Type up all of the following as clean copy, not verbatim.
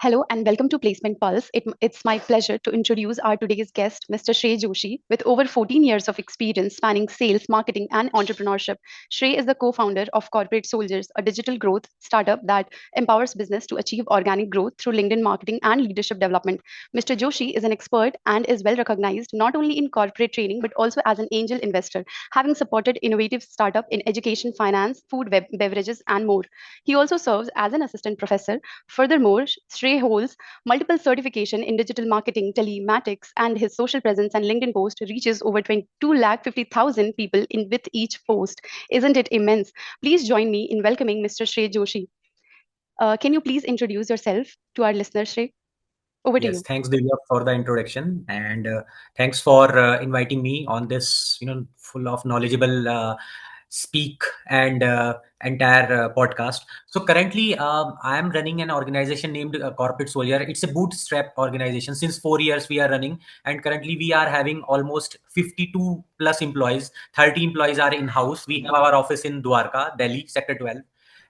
Hello and welcome to Placement Pulse. It's my pleasure to introduce our today's guest, Mr. Shrey Joshi. With over 14 years of experience spanning sales, marketing, and entrepreneurship, Shrey is the co founder of Corporate Soldiers, a digital growth startup that empowers business to achieve organic growth through LinkedIn marketing and leadership development. Mr. Joshi is an expert and is well recognized not only in corporate training but also as an angel investor, having supported innovative startup in education, finance, food, beverages, and more. He also serves as an assistant professor. Furthermore, Shrey holds multiple certification in digital marketing, telematics, and his social presence and LinkedIn post reaches over 250,000 people with each post. Isn't it immense? Please join me in welcoming Mr. Shrey Joshi. Can you please introduce yourself to our listeners, Shrey? Over to Yes, you. thanks, Divya, for the introduction, and thanks for inviting me on this, full of knowledgeable speak and entire podcast. So currently, I am running an organization named Corporate Soldier. It's a bootstrap organization. Since 4 years, we are running, and currently we are having almost 52 plus employees. 30 employees are in house. We have our office in Dwarka, Delhi, Sector 12.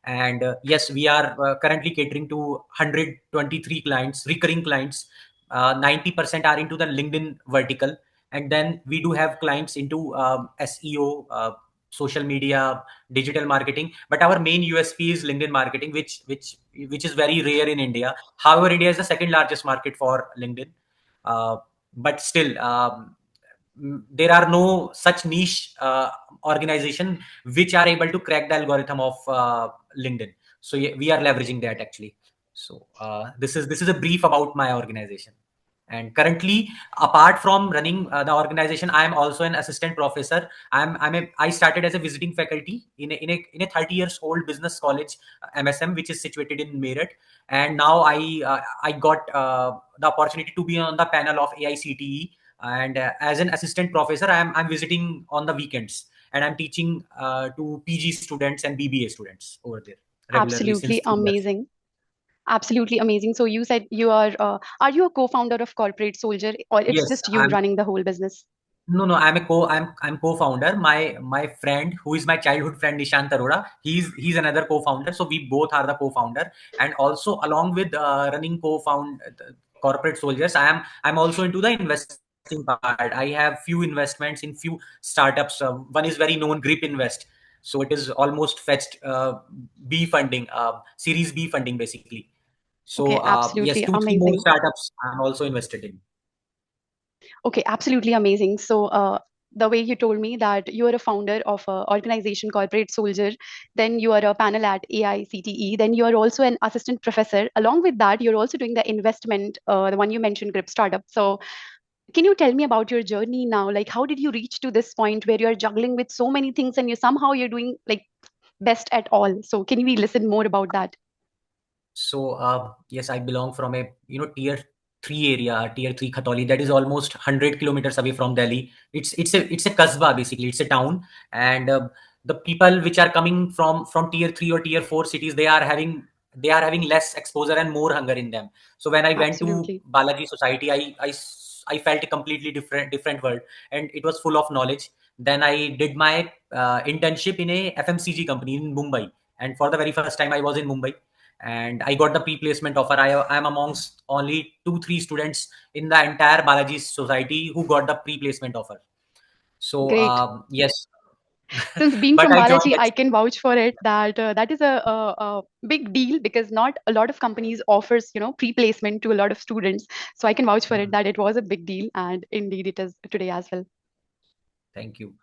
And yes, we are currently catering to 123 clients, recurring clients. 90% are into the LinkedIn vertical, and then we do have clients into SEO, social media, digital marketing. But our main USP is LinkedIn marketing, which is very rare in India. However, India is the second largest market for LinkedIn. uh, but still, there are no such niche organization which are able to crack the algorithm of LinkedIn. So yeah, we are leveraging that actually. So this is a brief about my organization. And currently, apart from running the organization, I am also an assistant professor. I started as a visiting faculty in a 30 years old business college, MSM, which is situated in Meerut. And now I got the opportunity to be on the panel of AICTE. And as an assistant professor, I'm visiting on the weekends, and I'm teaching to PG students and BBA students over there regularly since Absolutely 3 years. amazing. Absolutely amazing. So you said are you a co-founder of Corporate Soldier or it's Yes, just you running the whole business? no, I'm co-founder. My friend, who is my childhood friend, Nishant Arora, he's another co-founder. So we both are the co-founder, and also along with running co-found Corporate Soldiers, I'm also into the investing part. I have few investments in few startups. One is very known, Grip Invest. So it is almost fetched B funding, Series B funding basically. So Okay, yes, absolutely two three more amazing. startups I'm also invested in. Okay, absolutely amazing. So, the way you told me that you are a founder of an organization, Corporate Soldier, then you are a panel at AICTE, then you are also an assistant professor. Along with that, you're also doing the investment, the one you mentioned, Grip Startup. So, can you tell me about your journey now? Like, how did you reach to this point where you are juggling with so many things and you're doing like best at all? So, can we listen more about that? So yes, I belong from a tier three area, tier three Khatoli. That is almost 100 kilometers away from Delhi. It's a kasbah basically. It's a town, and the people which are coming from tier three or tier four cities, they are having less exposure and more hunger in them. So when I went to Absolutely. Balaji Society, I felt a completely different world, and it was full of knowledge. Then I did my internship in a FMCG company in Mumbai, and for the very first time, I was in Mumbai, and I got the pre-placement offer. I am amongst only 2 3 students in the entire Balaji society who got the pre-placement offer. So Great. yes, Since being but from I joined Balaji, I HCL. can vouch for it that that is a big deal because not a lot of companies offers pre-placement to a lot of students. So I can vouch for it that it was a big deal, and indeed it is today as well. Thank you.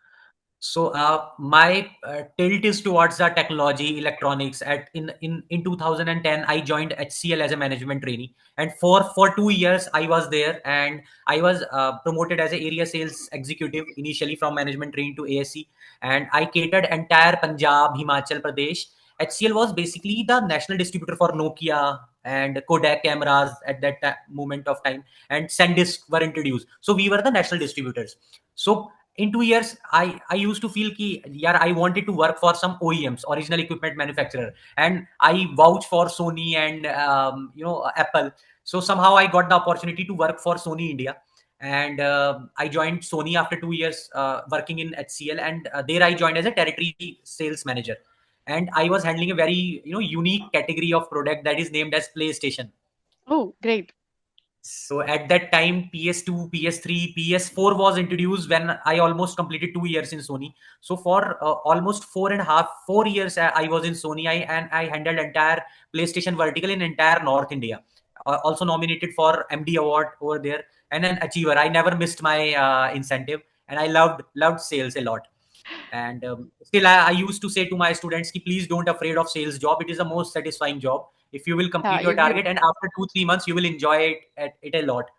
So my tilt is towards the technology, electronics. In 2010, I joined HCL as a management trainee, and for 2 years I was there, and I was promoted as a area sales executive initially from management trainee to ASC, and I catered entire Punjab, Himachal Pradesh. HCL was basically the national distributor for Nokia and Kodak cameras at that moment of time, and SanDisk were introduced. So we were the national distributors. So in 2 years, I used to feel ki yaar, I wanted to work for some OEMs, original equipment manufacturer, and I vouch for Sony and Apple. So somehow I got the opportunity to work for Sony India, and I joined Sony after 2 years working in HCL, and there I joined as a territory sales manager, and I was handling a very unique category of product that is named as PlayStation. Oh, great. So at that time, PS2, PS3, PS4 was introduced when I almost completed 2 years in Sony. So for almost 4.5, 4 years, I was in Sony. And I handled entire PlayStation vertical in entire North India. Also nominated for MD award over there, and an achiever. I never missed my incentive, and I loved sales a lot. And still, I used to say to my students, ki, please don't afraid of sales job. It is the most satisfying job. If you will Yeah, complete your you target, and after 2 3 months, you will enjoy it a lot.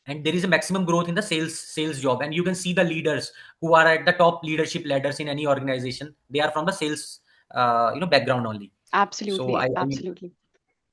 And there is a maximum growth in the sales job, and you can see the leaders who are at the top leadership ladders in any organization. They are from the sales background only. So absolutely, I absolutely.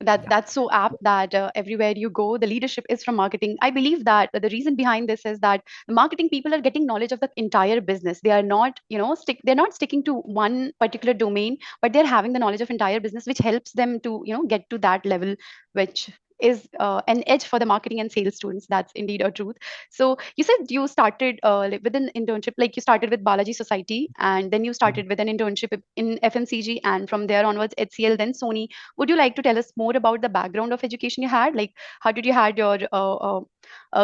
That yeah. that's so apt that everywhere you go, the leadership is from marketing. I believe that the reason behind this is that the marketing people are getting knowledge of the entire business. They are not, they're not sticking to one particular domain, but they're having the knowledge of entire business, which helps them to, get to that level, which is an edge for the marketing and sales students. That's indeed a truth. So you said you started with an internship, like you started with Balaji Society, and then you started with an internship in FMCG, and from there onwards, HCL, then Sony. Would you like to tell us more about the background of education you had? Like, how did you had your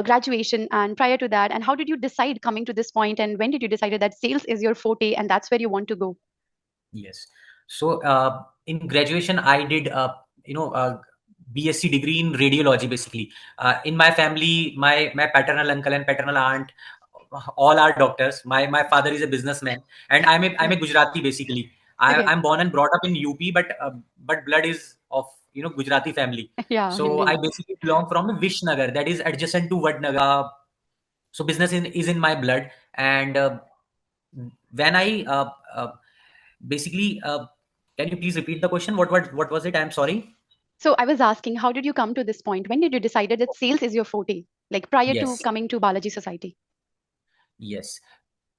graduation, and prior to that, and how did you decide coming to this point, and when did you decide that sales is your forte and that's where you want to go? Yes. So in graduation, I did BSc degree in radiology. Basically, in my family, my paternal uncle and paternal aunt, all are doctors. My father is a businessman, and I'm a Okay. Gujarati basically. Okay. I'm born and brought up in UP, but blood is of Gujarati family. Yeah, So I indeed. basically belong from Vishnagar, that is adjacent to Vadnagar. So business is in my blood, and when I basically can you please repeat the question? What was it? I'm sorry. So I was asking, how did you come to this point? When did you decided that sales is your forte? Like prior to Yes, coming to Balaji Society? yes.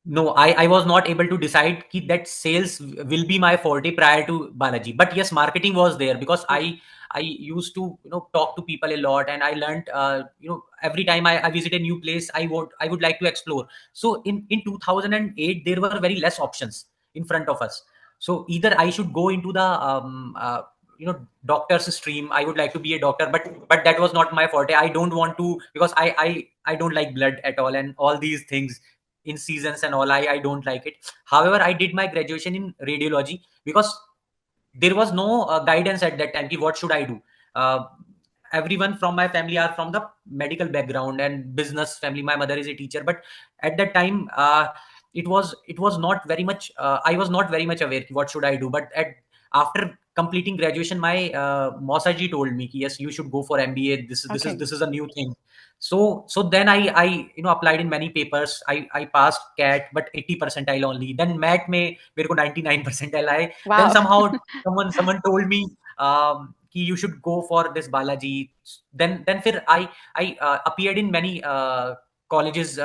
No, I was not able to decide that sales will be my forte prior to Balaji. But yes, marketing was there because Okay. I used to talk to people a lot, and I learned every time I visit a new place, I would like to explore. So in 2008 there were very less options in front of us. So either I should go into the doctor's stream. I would like to be a doctor, but that was not my forte. I don't want to, because I don't like blood at all, and all these things in seasons and all, I don't like it. However, I did my graduation in radiology because there was no guidance at that time ki what should I do. uh, Everyone from my family are from the medical background and business family. My mother is a teacher, but at that time it was not very much, I was not very much aware ki what should I do. But after completing graduation, my Mosaji told me ki yes, you should go for MBA. Okay. This is a new thing. So then I applied in many papers. I passed CAT, but 80 percentile only. Then MAT में मेरे को 99 percentile आए. Then Wow. somehow someone told me कि you should go for this Balaji. Then फिर I appeared in many colleges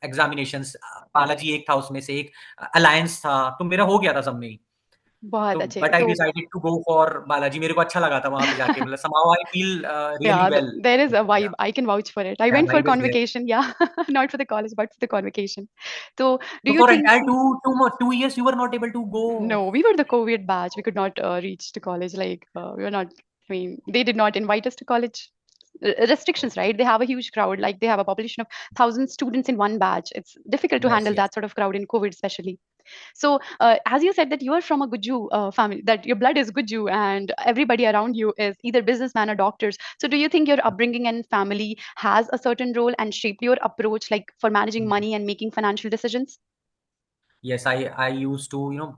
examinations. Balaji एक था, उसमें से एक alliance था, तो मेरा हो गया था सब में ही. तो बहुत अच्छे but I तो decided to go for Balaji. मेरे को अच्छा लगा था वहाँ पे जाके. मतलब somehow I feel really yeah, well. there is a Yeah, vibe. I can vouch for it. I yeah, went for vibe is there. convocation, yeah, not for the college, but for the convocation. So, do So you for think? entire 2 years, you were not able to go. No, we were the COVID batch. We could not reach to college. Like we were not. I mean, they did not invite us to college. Restrictions, right? They have a huge crowd. Like they have a population of 1,000 students in one batch. It's difficult to Yes, handle yes. that sort of crowd in COVID, especially. So, as you said that you are from a Guju family, that your blood is Guju, and everybody around you is either businessman or doctors. So, do you think your upbringing and family has a certain role and shaped your approach, like for managing money and making financial decisions? Yes, I used to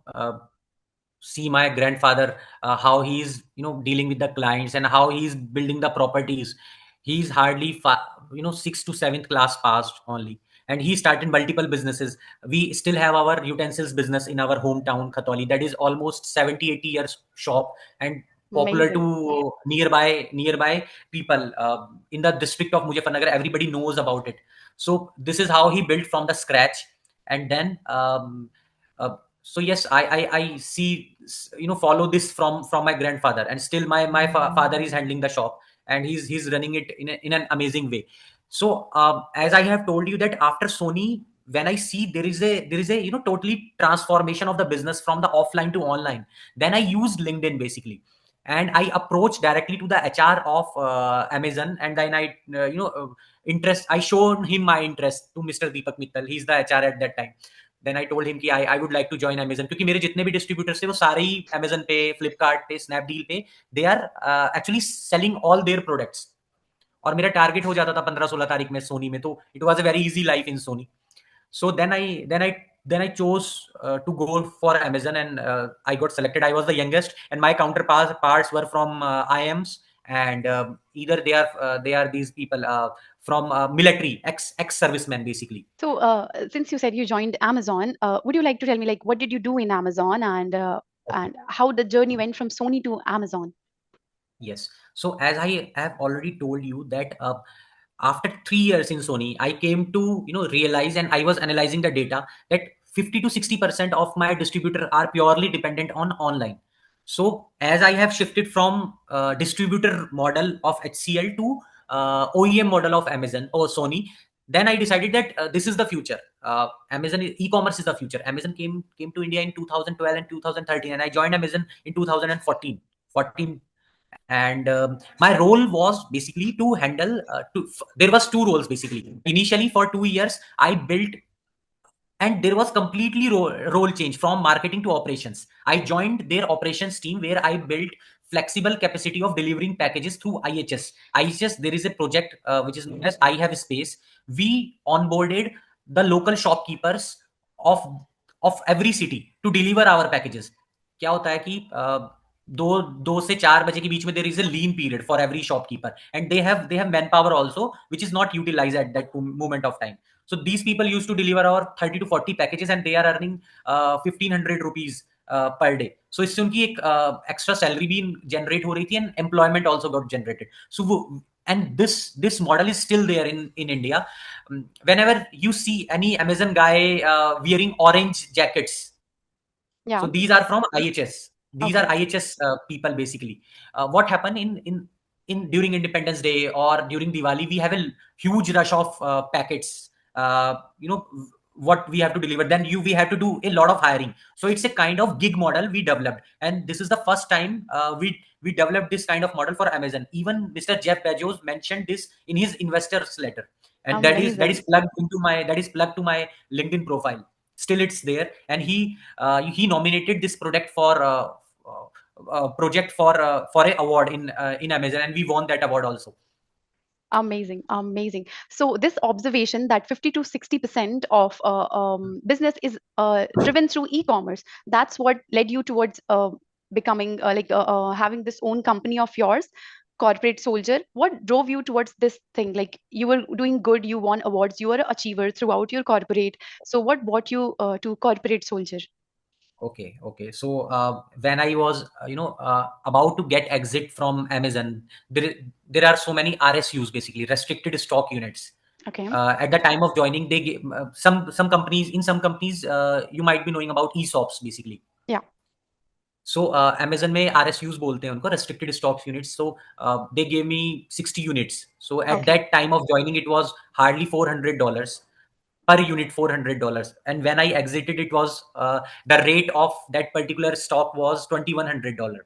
see my grandfather, how he's dealing with the clients and how he's building the properties. He's hardly 6th to 7th class passed only, and he started multiple businesses. We still have our utensils business in our hometown Khatoli, that is almost 70 80 years shop, and popular Amazing. to nearby people in the district of Muzaffarnagar. Everybody knows about it. So this is how he built from the scratch. And then so yes, I see, follow this from my grandfather, and still my father is handling the shop, and he's running it in an amazing way. So as I have told you that after Sony, when I see there is a totally transformation of the business from the offline to online, then I used LinkedIn basically, and I approached directly to the HR of Amazon, and then I interest I showed him my interest to Mr. Deepak Mittal. He's the HR at that time. Then I told him कि I would like to join Amazon, क्योंकि मेरे जितने भी distributors थे वो सारे ही Amazon पे, Flipkart पे, Snapdeal पे, they are actually selling all their products. और मेरा टारगेट हो जाता था 15-16 तारीख में सोनी में, तो it was a very easy life in Sony. So then I chose to go for Amazon, and I got selected. I was the youngest, and my counterparts were from IMs, and either they are these people from military, ex servicemen basically. So, since you said you joined Amazon, would you like to tell me like what did you do in Amazon and how the journey went from Sony to Amazon? Yes. So as I have already told you that after 3 years in Sony, I came to realize, and I was analyzing the data that 50 to 60% of my distributor are purely dependent on online. So as I have shifted from distributor model of HCL to OEM model of Amazon or Sony, then I decided that this is the future. Amazon e-commerce is the future. Amazon came to India in 2012 and 2013, and I joined Amazon in 2014. 14. And my role was basically to handle there was two roles basically. Initially for 2 years I built, and there was completely role change from marketing to operations. I joined their operations team where I built flexible capacity of delivering packages through IHS. There is a project which is known as I Have Space. We onboarded the local shopkeepers of every city to deliver our packages. क्या होता है कि दो से 4 बजे के बीच में there is a lean period for every shopkeeper, and they have manpower also which is not utilized at that moment of time. So these people used to deliver our 30 to 40 packages, and they are earning 1500 rupees per day. So इससे उनकी एक extra salary भी generate हो रही थी, and employment also got generated. So and this model is still there in India. Whenever you see any Amazon guy wearing orange jackets, so Yeah. these are from IHS. These are Okay. IHS people basically. What happened in during Independence Day or during Diwali, we have a huge rush of packets. What we have to deliver. Then we have to do a lot of hiring. So it's a kind of gig model we developed, and this is the first time we developed this kind of model for Amazon. Even Mr. Jeff Bezos mentioned this in his investors letter, and that is Amazing. plugged to my LinkedIn profile. Still it's there, and he nominated this product for project for a award in Amazon, and we won that award also. Amazing, amazing. So this observation that 50 to 60% of business is driven through e-commerce, that's what led you towards becoming having this own company of yours, corporate soldier. What drove you towards this thing? Like you were doing good, you won awards, you were an achiever throughout your corporate. So what brought you to corporate soldier? Okay. So when I was about to get exit from Amazon, there are so many RSUs, basically restricted stock units. Okay. At the time of joining, they gave, some companies you might be knowing about ESOPs basically. Yeah. So Amazon में RSUs बोलते हैं उनको, restricted stocks units. So they gave me 60 units. So at Okay. that time of joining, it was hardly $400 per unit, $400. And when I exited, it was the rate of that particular stock was $2100.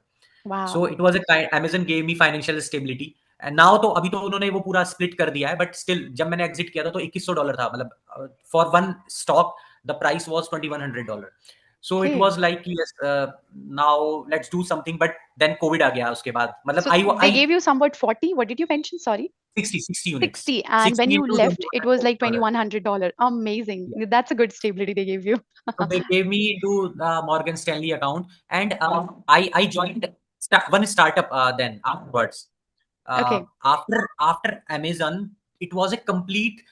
So Wow. it was a kind, Amazon gave me financial stability. And now तो अभी तो उन्होंने वो पूरा split कर दिया है, but still जब मैंने एग्जिट किया था तो $2100 था, मतलब for one stock the price was $2100. So it Okay. was like yes, now let's do something, but then COVID आ गया उसके बाद, मतलब So I they gave you somewhat 40. What did you mention? Sorry. 60 units, 60, and when 60 you into left it was like $2100. $2100. Amazing, that's a good stability they gave you. So they gave me to the Morgan Stanley account, and I joined one startup then afterwards. Okay. After Amazon, it was a complete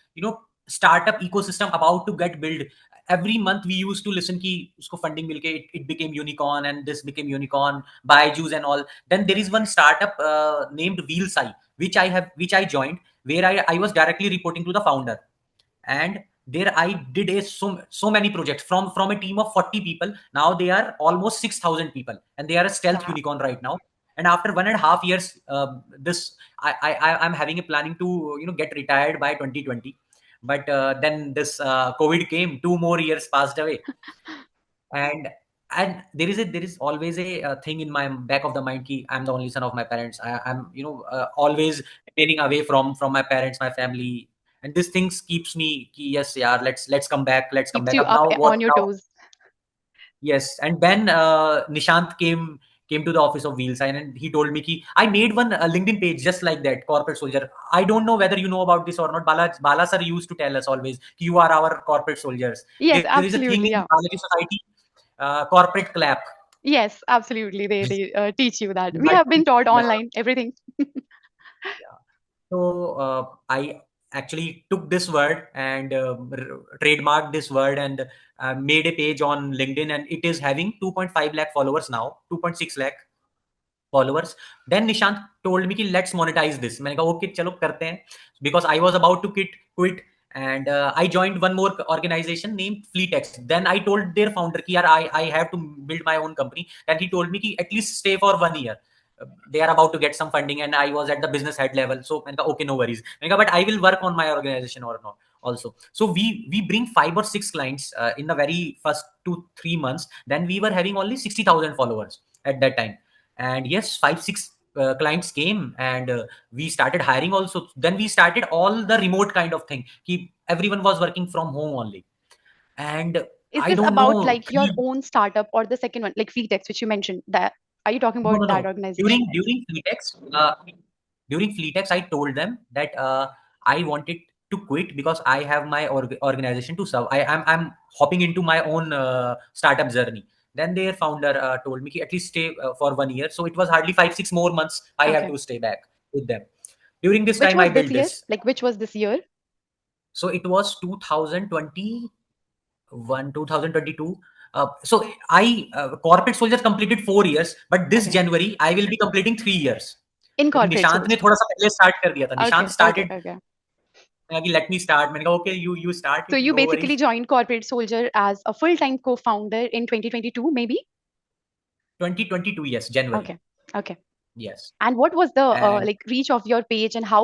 startup ecosystem about to get built. Every month we used to listen ki usko funding milke, it became unicorn, and this became unicorn, Byju's and all. Then there is one startup named Wheelsai, which I joined, where I was directly reporting to the founder. And there I did so many projects from a team of 40 people. Now they are almost 6000 people, and they are a stealth Wow. unicorn right now. And after 1.5 years, this I'm having a planning to get retired by 2020, but then this COVID came. 2 more years passed away, and there is always a thing in my back of the mind ki I'm the only son of my parents. I'm always remaining away from my parents, my family, and this things keeps me ki, yes, yeah, let's come back, let's come Keeps back you up up now. What on your now? toes. Yes, and then Nishant came to the office of Wheelsign, and he told me ki I made one LinkedIn page just like that, corporate soldier. I don't know whether you know about this or not. Bala sir used to tell us always ki you are our corporate soldiers. Yes, There is a thing absolutely. in Yeah. Balaji society, corporate clap. Yes, absolutely. They teach you that. We But have been taught yeah, online everything. yeah. So I actually took this word and trademarked this word and made a page on LinkedIn, and it is having 2.5 lakh followers now, 2.6 lakh followers. Then Nishant told me कि let's monetize this. मैंने कहा okay चलो करते हैं, because I was about to quit and I joined one more organization named Fleetex. Then I told their founder कि यार I have to build my own company. Then he told me कि at least stay for 1 year. They are about to get some funding and I was at the business head level. So मैंने कहा okay, no worries. मैंने कहा but I will work on my organization or not also. So we bring 5 or 6 clients in the very first 2 3 months. Then we were having only 60,000 followers at that time, and yes, 5 6 clients came, and we started hiring also. Then we started all the remote kind of thing. Everyone was working from home only, and Is I this don't about know, like your own startup or the second one, like Fleetex, which you mentioned? That are you talking no, about no, that no. During organization? during Fleetex, I told them that I wanted to quit because I have my organization to serve. I'm hopping into my own startup journey. Then their founder told me ki at least stay for 1 year. So it was hardly 5 6 more months I have Okay. to stay back with them. During this Which time, I was this built year? this. Like which was this year? So it was 2021, 2022. So I corporate soldiers completed 4 years, but this Okay. January I will be completing 3 years. In क्योंकि corporate Nishant ने soldier. थोड़ा सा पहले start कर दिया था. Nishant Okay. Okay. Started Okay. कि let me start. मैंने कहा okay, you start So it, you no worries. basically joined corporate soldier as a full-time co-founder in 2022, maybe? 2022, yes, January. Okay. Okay. Yes. And what was the And like reach of your page, and how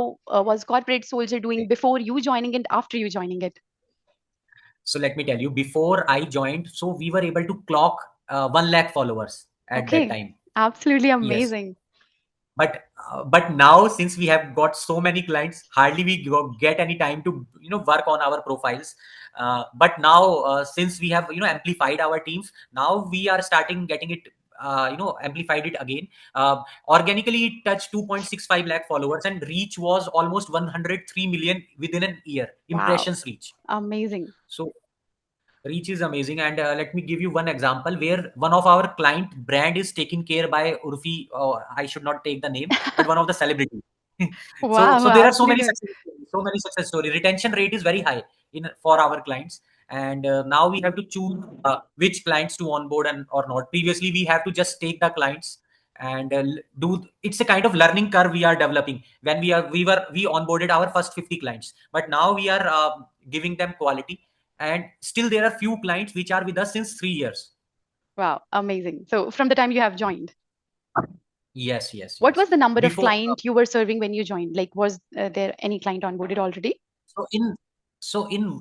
was corporate soldier doing before you joining it, after you joining it? so let me tell you, before I joined, so we were able to clock 1 lakh followers at that Okay. time. Absolutely Yes. amazing. But now, since we have got so many clients, hardly we get any time to work on our profiles. But now, since we have amplified our teams, now we are starting getting it amplified it again. Organically it touched 2.65 lakh followers, and reach was almost 103 million within an year, Wow. impressions reach. Amazing. So reach is amazing. And let me give you one example where one of our client brand is taken care by Urfi. I should not take the name, but one of the celebrities. so Wow. so there are so many Absolutely. success stories, so many success stories. Retention rate is very high in for our clients, and now we have to choose which clients to onboard and or not. Previously we have to just take the clients and do. It's a kind of learning curve we are developing. When we onboarded our first 50 clients, but now we are giving them quality, and still there are few clients which are with us since 3 years. Wow. Amazing. So from the time you have joined, Yes, yes, what yes. was the number of Before client you were serving when you joined? Like, was there any client onboarded already? so in so in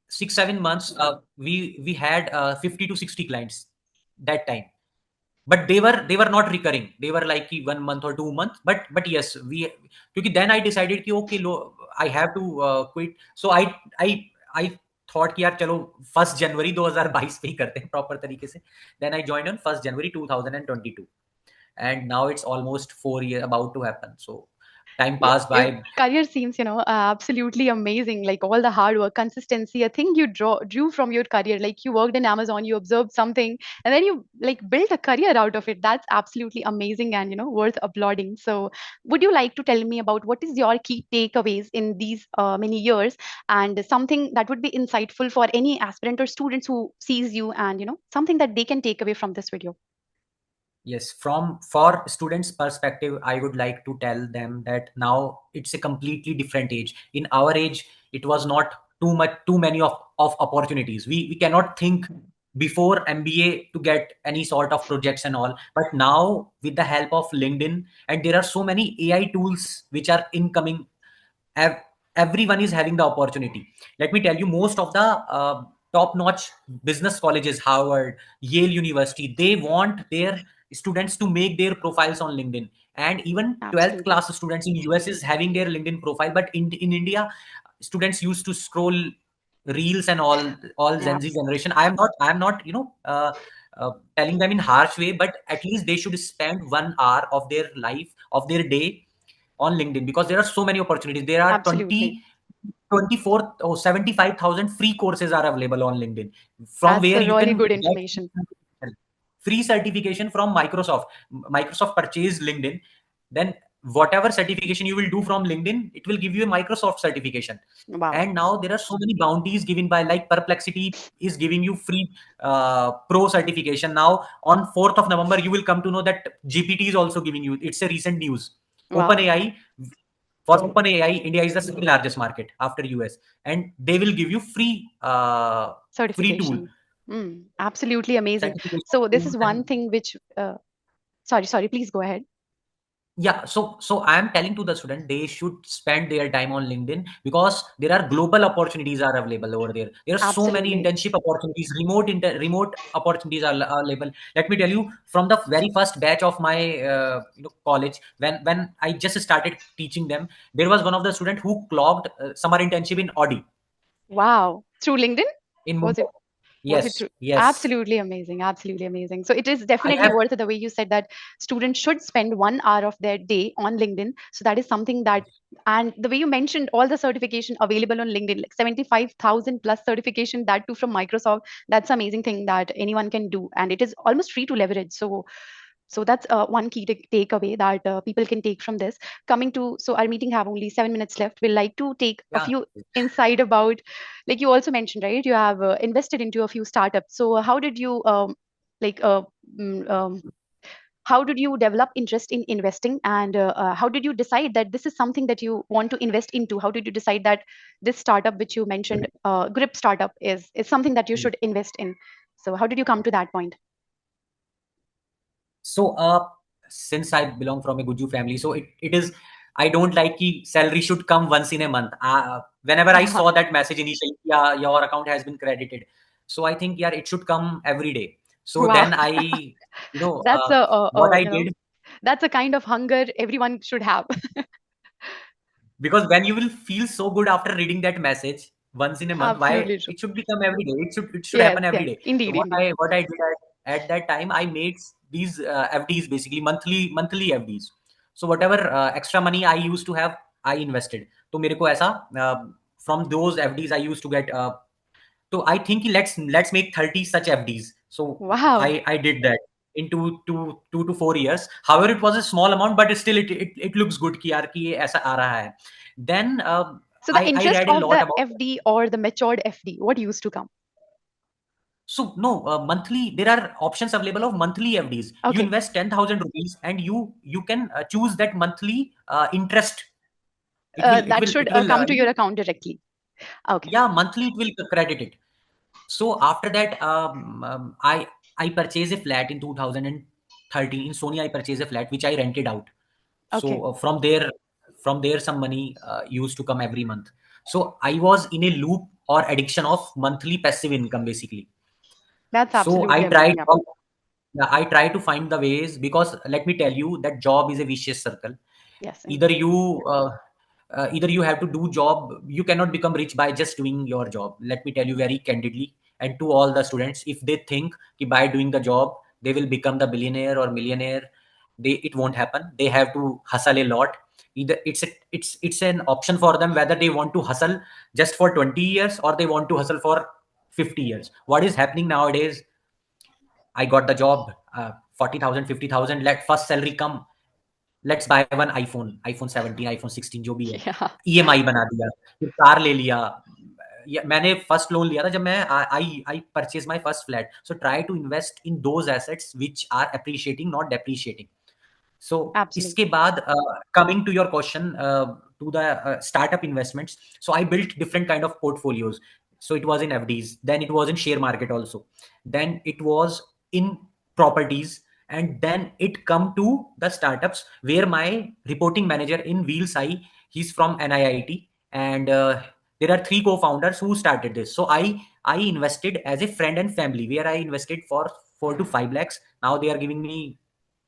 6 7 months, we had 50 to 60 clients that time, but they were not recurring. They were like 1 month or 2 months. But yes, we because then I decided कि okay, I have to quit. So I thought कि यार चलो 1 जनवरी 2022 पे ही करते हैं proper तरीके से. Then I joined on 1 January 2022, and now it's almost 4 years about to happen. So time Yeah, passed your by. career seems, absolutely amazing. Like all the hard work, consistency, I think you drew from your career. Like you worked in Amazon, you observed something, and then you like built a career out of it. That's absolutely amazing and worth applauding. So, would you like to tell me about what is your key takeaways in these many years, and something that would be insightful for any aspirant or students who sees you, and something that they can take away from this video? Yes, from for students' perspective, I would like to tell them that now it's a completely different age. In our age, it was not too many of opportunities. We cannot think before MBA to get any sort of projects and all. But now with the help of LinkedIn, and there are so many AI tools which are incoming, ev- everyone is having the opportunity. Let me tell you, most of the top notch business colleges, Harvard, Yale University, they want their students to make their profiles on LinkedIn. And even 12th Absolutely. class students in US is having their LinkedIn profile. But in India, students used to scroll reels and all Yeah. Gen Z generation. I am not telling them in harsh way, but at least they should spend 1 hour of their life, of their day, on LinkedIn, because there are so many opportunities. There are Absolutely. 24 or 75,000 free courses are available on LinkedIn, from That's where a you really can good get information. free certification from Microsoft. Microsoft purchased LinkedIn, then whatever certification you will do from LinkedIn, it will give you a Microsoft certification. Wow. And now there are so many bounties given by, like, Perplexity is giving you free pro certification. Now on 4th of November, you will come to know that GPT is also giving you. It's a recent news. Wow. OpenAI, for OpenAI, India is the second largest market after US, and they will give you free tool Certification. Absolutely amazing. certification So this tools. is And one thing which, sorry, please go ahead. yeah, so I am telling to the student they should spend their time on LinkedIn, because there are global opportunities are available over there. There are so many Absolutely. internship opportunities, remote opportunities are available. Let me tell you, from the very first batch of my college, when I just started teaching them, there was one of the student who clocked summer internship in Audi Wow. Through LinkedIn? in Was it Mumbai. was it Yes, true? yes. Absolutely amazing. Absolutely amazing. So it is I definitely have. worth it the way you said that students should spend 1 hour of their day on LinkedIn. So that is something that, and the way you mentioned all the certification available on LinkedIn, like 75,000 plus certification, that too from Microsoft, that's amazing thing that anyone can do. And it is almost free to leverage. So that's one key takeaway that people can take from this. Coming to, so our meeting have only 7 minutes left. We'd like to take a Yeah. few insight about, like you also mentioned, right? You have invested into a few startups. So how did you like mm, um, how did you develop interest in investing, and how did you decide that this is something that you want to invest into? How did you decide that this startup which you mentioned, grip startup, is something that you should invest in? So how did you come to that point? So, since I belong from a Guju family, so it is. I don't like ki salary should come once in a month. Whenever I saw that message initially, yeah, your account has been credited. So I think, yeah, it should come every day. So Wow. then That's what I did, that's a kind of hunger everyone should have. because when you will feel so good after reading that message once in a month, why Absolutely true. it should become every day? It should Yes, happen every yes, day. So indeed, indeed. what I did at that time, I made these FDs, basically monthly FDs. So whatever extra money I used to have, I invested. तो मेरे को ऐसा from those FDs I used to get. So I think let's make 30 such FDs. So Wow. I did that in 2 to 4 years. However, it was a small amount, but still it looks good कि यार कि ये ऐसा आ रहा है. Then So the I interest read a of lot the about. FD or the matured FD, what used to come? So no, monthly, there are options available of monthly FDs. You Okay. invest 10,000 rupees, and you can choose that monthly interest. It will it That will should it will come to your account directly. Okay. yeah, monthly it will credit it. So after that, I purchased a flat in 2013 in Sony. I purchased a flat which I rented out. Okay. So from there some money used to come every month. So I was in a loop or addiction of monthly passive income, basically. That's So I absolutely tried amazing. Yep. all. Yeah, I try to find the ways, because let me tell you that job is a vicious circle. Yes, Either indeed. you have to do job. You cannot become rich by just doing your job. Let me tell you very candidly, and to all the students, if they think कि by doing the job they will become the billionaire or millionaire, it won't happen. They have to hustle a lot. Either it's an option for them whether they want to hustle just for 20 years or they want to hustle for 50 years. What is happening nowadays? I got the job, 40,000, 50,000. Let first salary come. Let's buy one iPhone 17, iPhone 16, जो भी है. Yeah. EMI बना दिया, फिर car ले लिया. मैंने first loan लिया था जब मैं I purchase my first flat. So try to invest in those assets which are appreciating, not depreciating. So इसके Absolutely. बाद, coming to your question, to the startup investments. So I built different kind of portfolios. So it was in FDs, then it was in share market also, then it was in properties, and then it come to the startups where my reporting manager in Wheels I, he's from NIIT, and there are three co-founders who started this. So I invested as a friend and family, where I invested for 4 to 5 lakhs. Now they are giving me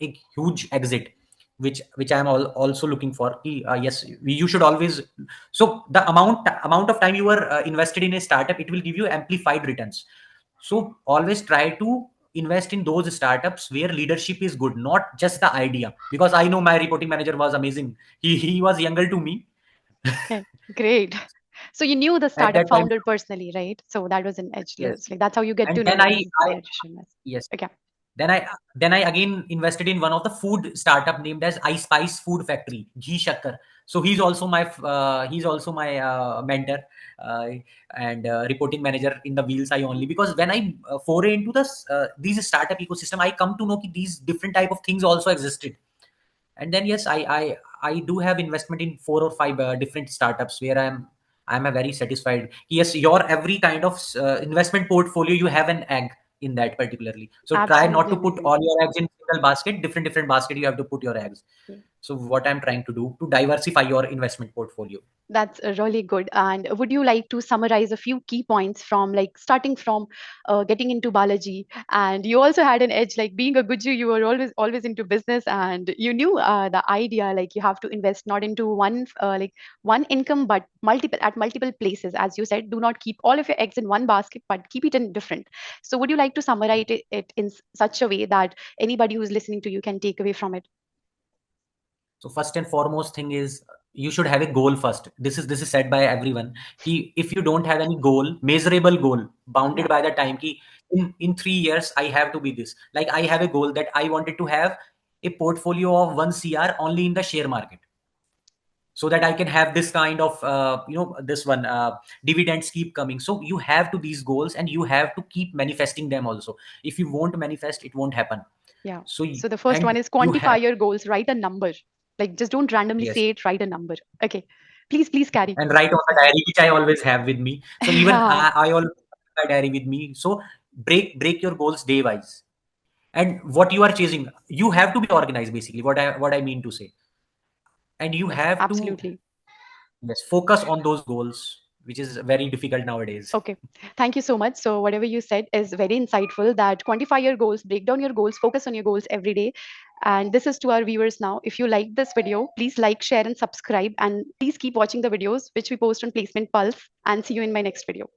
a huge exit, which I am also looking for. Yes, you should always, so the amount of time you are invested in a startup, it will give you amplified returns. So always try to invest in those startups where leadership is good, not just the idea. Because I know my reporting manager was amazing. He was younger to me Okay, great. So you knew the at startup that time. founder personally, right? So that was an edge. Yes, Like that's how you get and to know then that this is I where you should invest. yes, Okay, then I again invested in one of the food startup named as I Spice Food Factory, G Shakkar. So he's also my mentor, uh, and reporting manager in the Wheels I only. Because when I foray into this these startup ecosystem, I come to know that these different type of things also existed. And then yes, I do have investment in 4 or 5 different startups where I'm a very satisfied. Yes, your every kind of investment portfolio, you have an egg in that particularly. So try not absolutely to put amazing. all your eggs in single basket. Different basket you have to put your eggs. Yeah. So what I'm trying to do to diversify your investment portfolio. That's really good. And would you like to summarize a few key points from like starting from getting into Balaji? And you also had an edge, like being a Guju, you were always into business, and you knew the idea like you have to invest not into one income, but multiple places. As you said, do not keep all of your eggs in one basket, but keep it in different. So would you like to summarize it in such a way that anybody who's listening to you can take away from it? So first and foremost thing is, you should have a goal first. This is said by everyone. If you don't have any goal, measurable goal, bounded Yeah, by the time, in 3 years I have to be this. Like I have a goal that I wanted to have a portfolio of 1 CR only in the share market, so that I can have this kind of this one dividends keep coming. So you have to these goals, and you have to keep manifesting them also. If you won't manifest, it won't happen. yeah. So So the first one and is you have quantify your goals, write a number. Like just don't randomly yes, say it, write a number. Okay. Please carry. and write on the diary, which I always have with me. So even Yeah, I always have my diary with me. So break your goals day wise, and what you are chasing, you have to be organized. Basically, what I mean to say, and you yes, have to, absolutely. yes, focus on those goals, which is very difficult nowadays. Okay. Thank you so much. So whatever you said is very insightful that quantify your goals, break down your goals, focus on your goals every day. And this is to our viewers now. If you like this video, please like, share, and subscribe. And please keep watching the videos which we post on Placement Pulse. And see you in my next video.